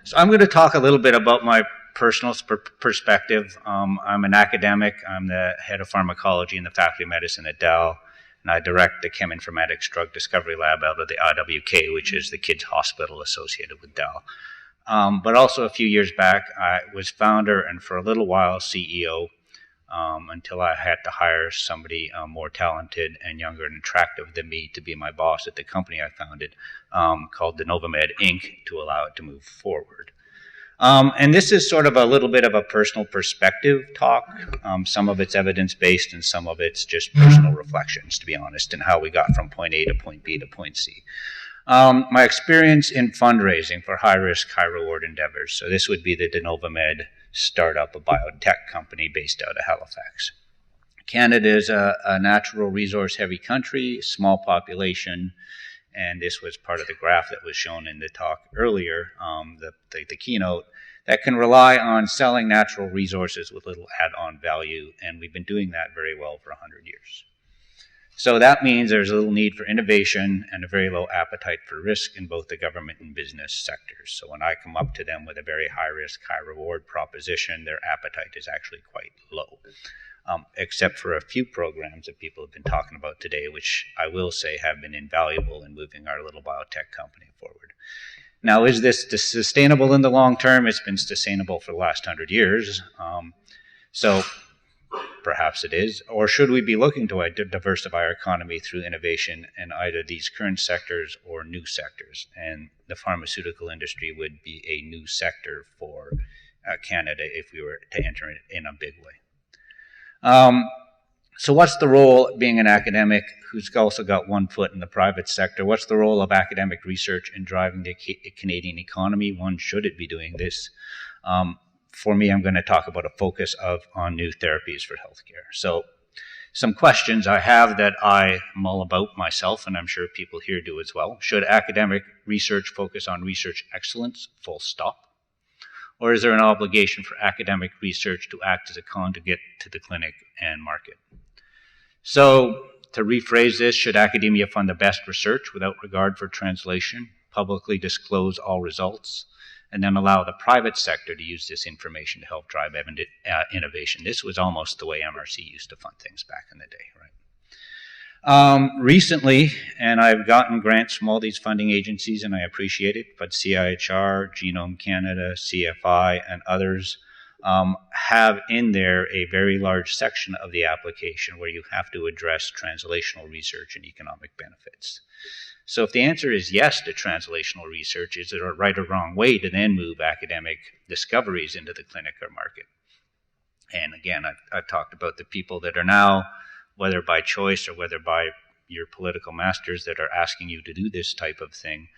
So I'm going to talk a little bit about my personal perspective. I'm an academic. I'm the head of pharmacology in the Faculty of Medicine at Dal, and I direct the Cheminformatics Drug Discovery Lab out of the IWK, which is the kids' hospital associated with Dal. But also a few years back, I was founder and for a little while CEO until I had to hire somebody more talented and younger and attractive than me to be my boss at the company I founded called Denovamed Inc. to allow it to move forward. And this is sort of a little bit of a personal perspective talk. Some of it's evidence-based and some of it's just personal reflections, to be honest, and how we got from point A to point B to point C. My experience in fundraising for high-risk, high-reward endeavors. So this would be the Denovamed startup, a biotech company based out of Halifax. Canada is a natural resource-heavy country, small population, and this was part of the graph that was shown in the talk earlier, the keynote, that can rely on selling natural resources with little add-on value, and we've been doing that very well for 100 years. So that means there's a little need for innovation and a very low appetite for risk in both the government and business sectors. So when I come up to them with a very high-risk, high-reward proposition, their appetite is actually quite low, except for a few programs that people have been talking about today, which I will say have been invaluable in moving our little biotech company forward. Now, is this sustainable in the long term? It's been sustainable for the last 100 years. So perhaps it is. Or should we be looking to diversify our economy through innovation in either these current sectors or new sectors? And the pharmaceutical industry would be a new sector for Canada if we were to enter it in a big way. So what's the role, being an academic who's also got one foot in the private sector, what's the role of academic research in driving the Canadian economy? One, should it be doing this? For me, I'm going to talk about a focus on new therapies for healthcare. So some questions I have that I mull about myself, and I'm sure people here do as well. Should academic research focus on research excellence, full stop? Or is there an obligation for academic research to act as a conduit to the clinic and market? So to rephrase this, should academia fund the best research without regard for translation, publicly disclose all results, and then allow the private sector to use this information to help drive innovation? This was almost the way MRC used to fund things back in the day, right? Recently, and I've gotten grants from all these funding agencies, and I appreciate it, but CIHR, Genome Canada, CFI, and others have in there a very large section of the application where you have to address translational research and economic benefits. So if the answer is yes to translational research, is it a right or wrong way to then move academic discoveries into the clinic or market? And again, I've talked about the people that are now, whether by choice or whether by your political masters that are asking you to do this type of thing,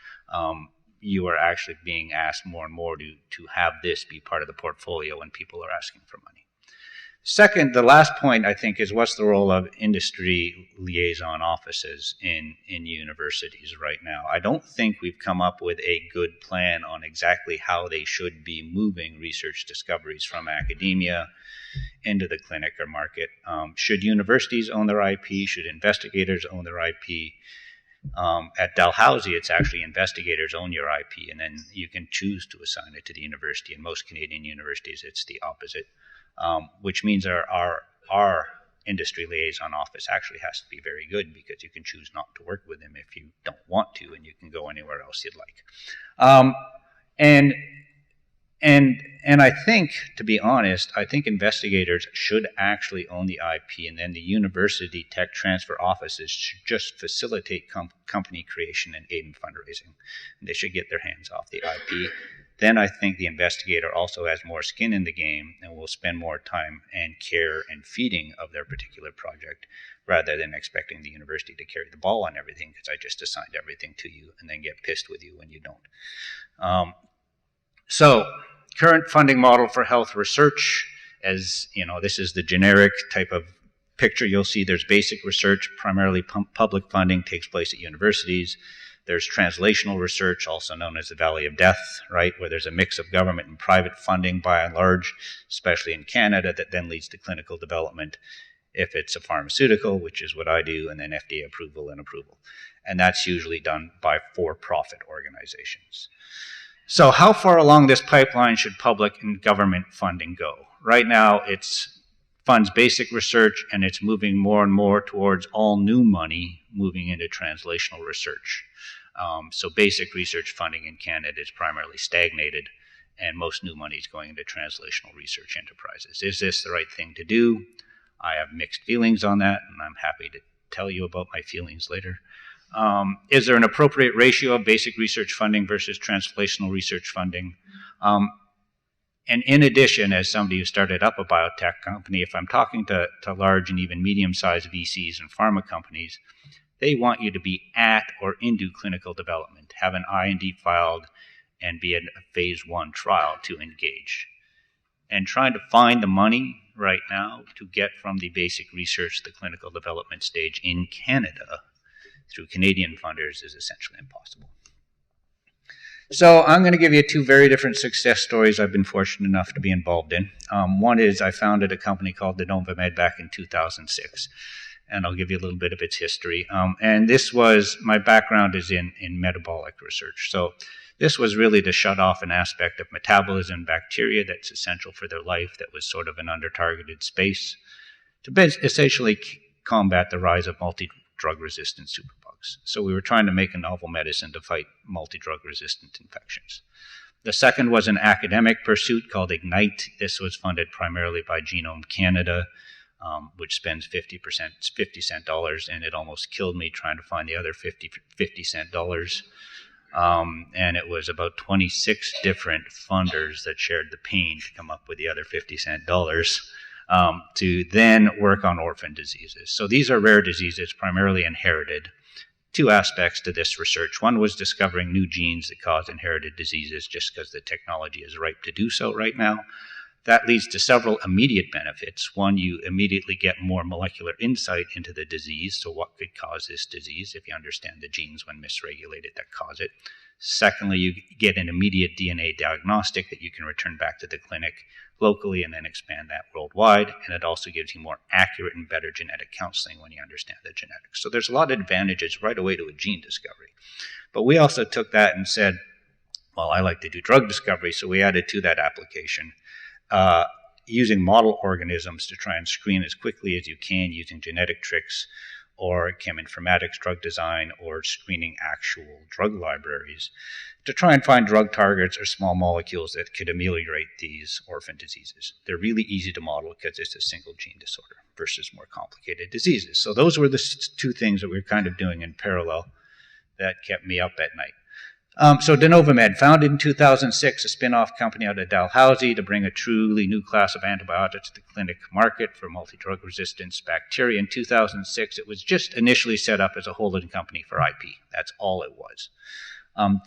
you are actually being asked more and more to have this be part of the portfolio when people are asking for money. Second, the last point, I think, is what's the role of industry liaison offices in universities right now? I don't think we've come up with a good plan on exactly how they should be moving research discoveries from academia into the clinic or market. Should universities own their IP? Should investigators own their IP? At Dalhousie, it's actually investigators own your IP, and then you can choose to assign it to the university. In most Canadian universities, it's the opposite. Which means our industry liaison office actually has to be very good, because you can choose not to work with them if you don't want to, and you can go anywhere else you'd like. And I think, to be honest, I think investigators should actually own the IP, and then the university tech transfer offices should just facilitate company creation and aid in fundraising. And they should get their hands off the IP. Then I think the investigator also has more skin in the game and will spend more time and care and feeding of their particular project, rather than expecting the university to carry the ball on everything, because I just assigned everything to you, and then get pissed with you when you don't. So current funding model for health research, as you know, this is the generic type of picture you'll see. There's basic research, primarily public funding, takes place at universities. There's translational research, also known as the Valley of Death, right, where there's a mix of government and private funding by and large, especially in Canada, that then leads to clinical development if it's a pharmaceutical, which is what I do, and then FDA approval and approval. And that's usually done by for-profit organizations. So how far along this pipeline should public and government funding go? Right now, it funds basic research, and it's moving more and more towards all new money moving into translational research. So basic research funding in Canada is primarily stagnated, and most new money is going into translational research enterprises. Is this the right thing to do? I have mixed feelings on that, and I'm happy to tell you about my feelings later. Is there an appropriate ratio of basic research funding versus translational research funding? And in addition, as somebody who started up a biotech company, if I'm talking to large and even medium-sized VCs and pharma companies, they want you to be at or into clinical development, have an IND filed, and be in a phase 1 trial to engage. And trying to find the money right now to get from the basic research to the clinical development stage in Canada through Canadian funders is essentially impossible. So I'm going to give you 2 very different success stories I've been fortunate enough to be involved in. One is I founded a company called Novamed back in 2006, and I'll give you a little bit of its history. And this was, my background is in metabolic research. So this was really to shut off an aspect of metabolism bacteria that's essential for their life that was sort of an under-targeted space to essentially combat the rise of multi-drug resistant superbugs. So we were trying to make a novel medicine to fight multi-drug resistant infections. The second was an academic pursuit called Ignite. This was funded primarily by Genome Canada, which spends 50 cent dollars, and it almost killed me trying to find the other 50 cent dollars. And it was about 26 different funders that shared the pain to come up with the other 50 cent dollars to then work on orphan diseases. So these are rare diseases, primarily inherited. 2 aspects to this research. One was discovering new genes that cause inherited diseases just because the technology is ripe to do so right now. That leads to several immediate benefits. One, you immediately get more molecular insight into the disease, so what could cause this disease if you understand the genes when misregulated that cause it. Secondly, you get an immediate DNA diagnostic that you can return back to the clinic locally and then expand that worldwide, and it also gives you more accurate and better genetic counseling when you understand the genetics. So there's a lot of advantages right away to a gene discovery. But we also took that and said, well, I like to do drug discovery, so we added to that application using model organisms to try and screen as quickly as you can using genetic tricks or cheminformatics drug design or screening actual drug libraries to try and find drug targets or small molecules that could ameliorate these orphan diseases. They're really easy to model because it's a single gene disorder versus more complicated diseases. So those were the 2 things that we were kind of doing in parallel that kept me up at night. So Novamed, founded in 2006, a spin-off company out of Dalhousie to bring a truly new class of antibiotics to the clinic market for multi-drug resistance bacteria. In 2006, it was just initially set up as a holding company for IP. That's all it was.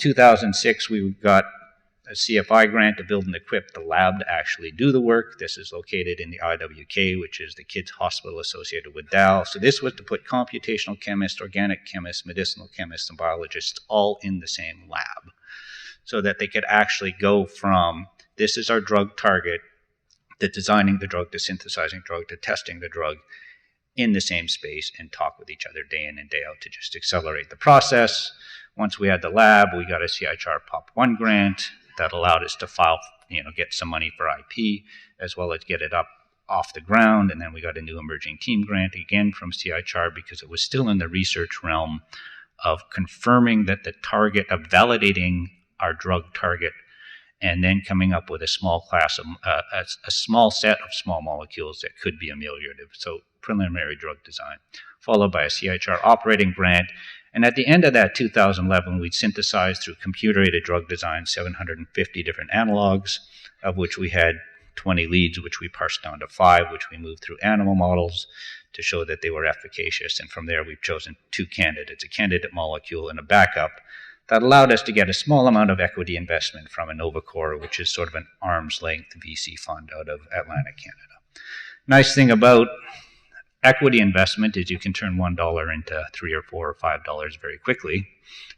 2006, we got a CFI grant to build and equip the lab to actually do the work. This is located in the IWK, which is the kids' hospital associated with DAL. So this was to put computational chemists, organic chemists, medicinal chemists, and biologists all in the same lab so that they could actually go from, this is our drug target, to designing the drug, to synthesizing drug, to testing the drug in the same space and talk with each other day in and day out to just accelerate the process. Once we had the lab, we got a CIHR POP1 grant that allowed us to file, get some money for IP, as well as get it up off the ground. And then we got a new emerging team grant, again from CIHR, because it was still in the research realm of confirming that the target, of validating our drug target, and then coming up with a small class of, a small set of small molecules that could be ameliorative. So preliminary drug design, followed by a CIHR operating grant. And at the end of that 2011, we'd synthesized through computer-aided drug design 750 different analogs, of which we had 20 leads, which we parsed down to 5, which we moved through animal models to show that they were efficacious. And from there, we've chosen 2 candidates, a candidate molecule and a backup, that allowed us to get a small amount of equity investment from Innovacor, which is sort of an arm's-length VC fund out of Atlanta, Canada. Nice thing about equity investment is you can turn $1 into $3 or $4 or $5 very quickly,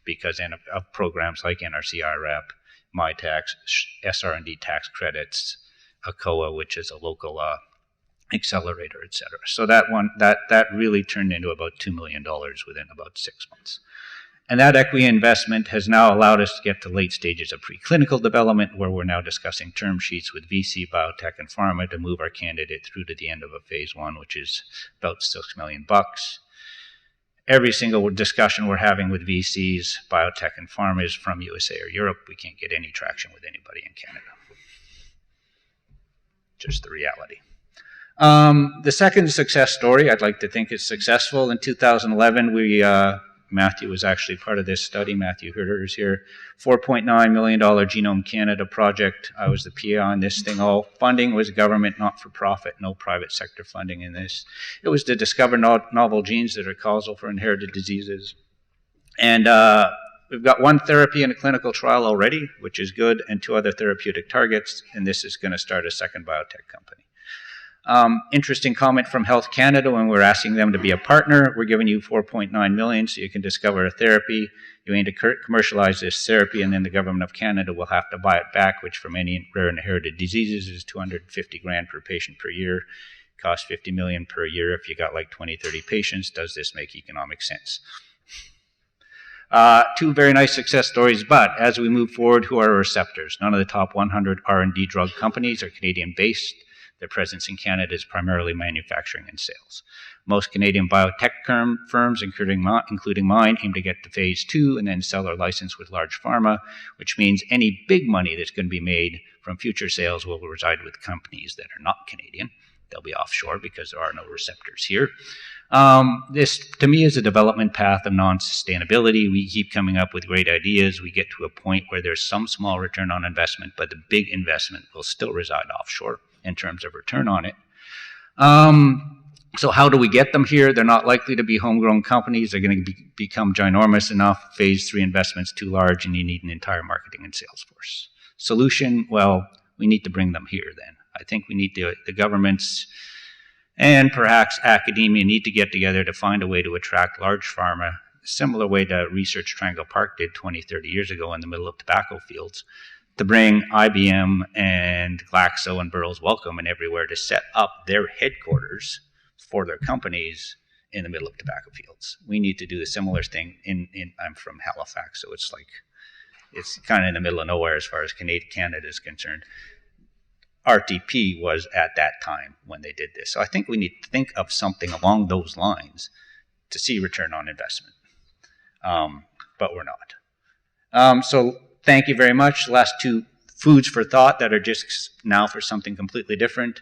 because of programs like NRC IRAP, MyTax, SR&D tax credits, ACOA, which is a local accelerator, etc. So that really turned into about $2 million within about 6 months. And that equity investment has now allowed us to get to late stages of preclinical development, where we're now discussing term sheets with VC, biotech, and pharma to move our candidate through to the end of a phase 1, which is about $6 million. Every single discussion we're having with VCs, biotech, and pharma is from USA or Europe. We can't get any traction with anybody in Canada. Just the reality. The second success story I'd like to think is successful. In 2011, Matthew was actually part of this study. Matthew Herter is here. $4.9 million Genome Canada project. I was the PI on this thing. All funding was government, not-for-profit, no private sector funding in this. It was to discover novel genes that are causal for inherited diseases. And we've got one therapy in a clinical trial already, which is good, and 2 other therapeutic targets, and this is going to start a second biotech company. Interesting comment from Health Canada when we're asking them to be a partner. We're giving you $4.9 million so you can discover a therapy. You aim to commercialize this therapy, and then the government of Canada will have to buy it back, which for many rare inherited diseases is $250,000 per patient per year. Costs $50 million per year if you got like 20, 30 patients. Does this make economic sense? 2 very nice success stories, but as we move forward, who are our receptors? None of the top 100 R&D drug companies are Canadian-based. Their presence in Canada is primarily manufacturing and sales. Most Canadian biotech firms, including mine, aim to get to phase 2 and then sell their license with large pharma, which means any big money that's going to be made from future sales will reside with companies that are not Canadian. They'll be offshore because there are no receptors here. This, to me, is a development path of non-sustainability. We keep coming up with great ideas. We get to a point where there's some small return on investment, but the big investment will still reside offshore in terms of return on it. So how do we get them here? They're not likely to be homegrown companies. They're going to become ginormous enough. Phase 3 investment's too large, and you need an entire marketing and sales force. Solution, well, we need to bring them here then. I think we need the governments and perhaps academia need to get together to find a way to attract large pharma, a similar way to Research Triangle Park did 20, 30 years ago in the middle of tobacco fields, to bring IBM and Glaxo and Burroughs Wellcome and everywhere to set up their headquarters for their companies in the middle of tobacco fields. We need to do a similar thing I'm from Halifax, so it's kind of in the middle of nowhere as far as Canada is concerned. RTP was at that time when they did this. So I think we need to think of something along those lines to see return on investment. But we're not. So thank you very much. Last 2 foods for thought that are just now for something completely different.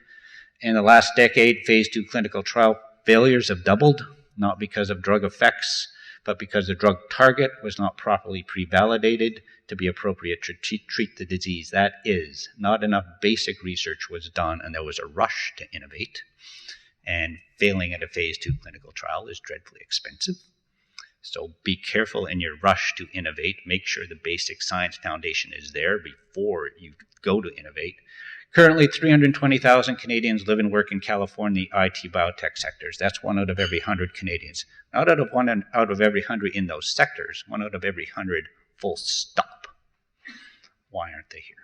In the last decade, phase 2 clinical trial failures have doubled, not because of drug effects, but because the drug target was not properly pre-validated to be appropriate to treat the disease. That is, not enough basic research was done, and there was a rush to innovate. And failing at a phase 2 clinical trial is dreadfully expensive. So be careful in your rush to innovate. Make sure the basic science foundation is there before you go to innovate. Currently, 320,000 Canadians live and work in California, IT biotech sectors. That's 1 out of every 100 Canadians. Not out of 1 out of every 100 in those sectors, 1 out of every 100 full stop. Why aren't they here?